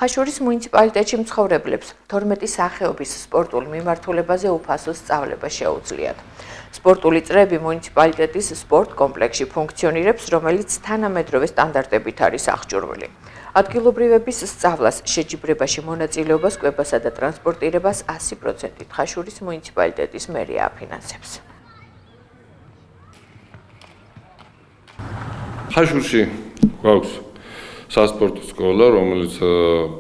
ხაშურის მუნიციპალიტეტში მცხოვრებლებს 12 სახეობის სპორტულ მიმართულებაზე უფასო სწავლება შეუძლიათ. სპორტული წრეები მუნიციპალიტეტის სპორტ კომპლექსში ფუნქციონირებს, რომელიც თანამედროვე სტანდარტებით არის აღჭურვილი. ადგილობრივების სწავლას, შეჯიბრებაში მონაწილეობას, კვებასა და ტრანსპორტირებას 100%-ით ხაშურის მუნიციპალიტეტის მერია აფინანსებს. ხაშურში გვაქვს სასპორტო სკოლა, რომელიც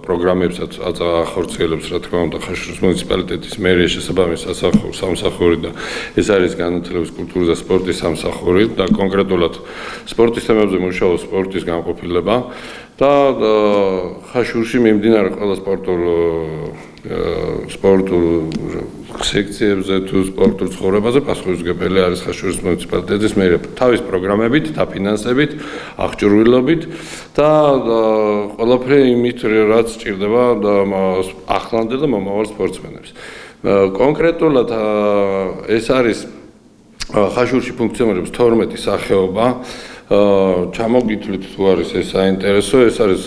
პროგრამებსაც ახორციელებს, რა თქმა უნდა, ხაშურის მუნიციპალიტეტის მერია შესაბამის სამსახური და ეს არის განათლების, კულტურის და სპორტის სამსახური და კონკრეტულად სპორტის თემებზე მუშაობს სპორტის განყოფილება და ხაშურში მიმდინარე ყველა სპორტულ სექციებზე თუ სპორტულ ცხოვრებაზე პასუხისმგებელი არის ხაშურის მუნიციპალიტეტის მერია თავის პროგრამებით, დაფინანსებით, აღჭურვილობით და ყველაფერი იმით, რაც სჭირდება ახლანდელ და მომავალ სპორტსმენებს. კონკრეტულად ეს არის ხაშურში ფუნქციონირებს 12 სახეობა. ჩამოგითვლით თუ არის ეს საინტერესო, ეს არის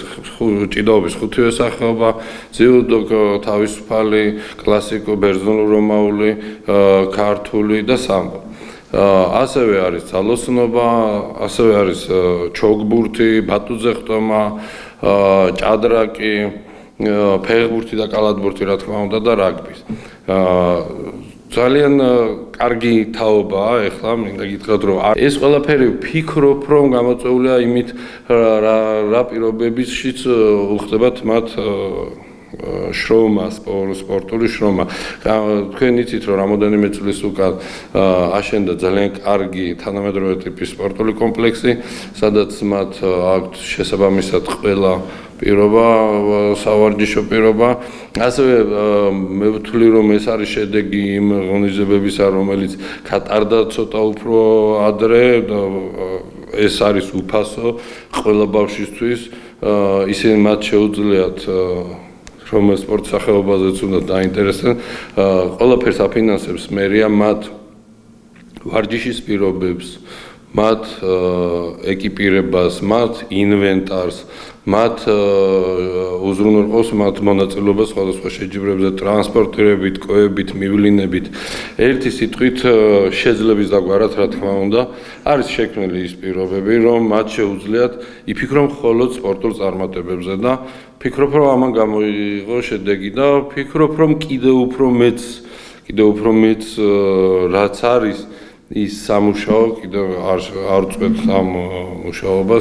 ჭიდაობის 5-ვე სახეობა, ძიუდო, თავისუფალი, კლასიკო, ბერძნულ-რომაული, ქართული და სამბო. ასევე არის ძალოსნობა, ასევე არის ჩოგბურთი, ბატუძე ხტომა, ჭადრაკი, ფეხბურთი და კალათბურთი, რა თქმა უნდა, და რაგბი. ძალიან კარგი თაობაა, ეხლა მინდა გითხრათ, რომ ეს ყველაფერი ვფიქრობ, რომ გამოწვეულია იმით, რა პირობებშიც უხდებათ მათ შრომა, სპორტული შრომა. თქვენ იცით, რომ რამოდენიმე წლის უკან აშენდა ძალიან კარგი თანამედროვე ტიპის სპორტული კომპლექსი, სადაც მათ აქვთ შესაბამისად ყველა პირობა, სავარჯიშო პირობა. ასევე მე ვთვლი, რომ ეს არის შედეგი იმ ღონისძიებებისა, რომელიც გატარდა ცოტა უფრო ადრე და ეს არის უფასო ყველა ბავშვისთვის. ისინი მათ შეუძლიათ რომ სპორტ სახეობაზეც უნდა დაინტერესდნენ. ყველაფერს აფინანსებს მერია მათ ვარჯიშის პირობებს, მათ ეკიპირებას, მათ ინვენტარს, მათ უზრუნველყოფს მათ მონაწილეობას სხვადასხვა შეჯიბრებზე, ტრანსპორტირებით, კვებით, მივლინებით. ერთი სიტყვით შეძლების დაგვარად, რა თქმა უნდა, არის შექმნილი ის პირობები, რომ მათ შეუძლიათ იფიქრონ მხოლოდ სპორტულ წარმატებებზე და ფიქრობ, რომ ამან გამოიღო შედეგი და ფიქრობ, რომ კიდევ უფრო მეც რაც არის ის სამუშაო კიდევ არ წვეთ ამ მუშაობას.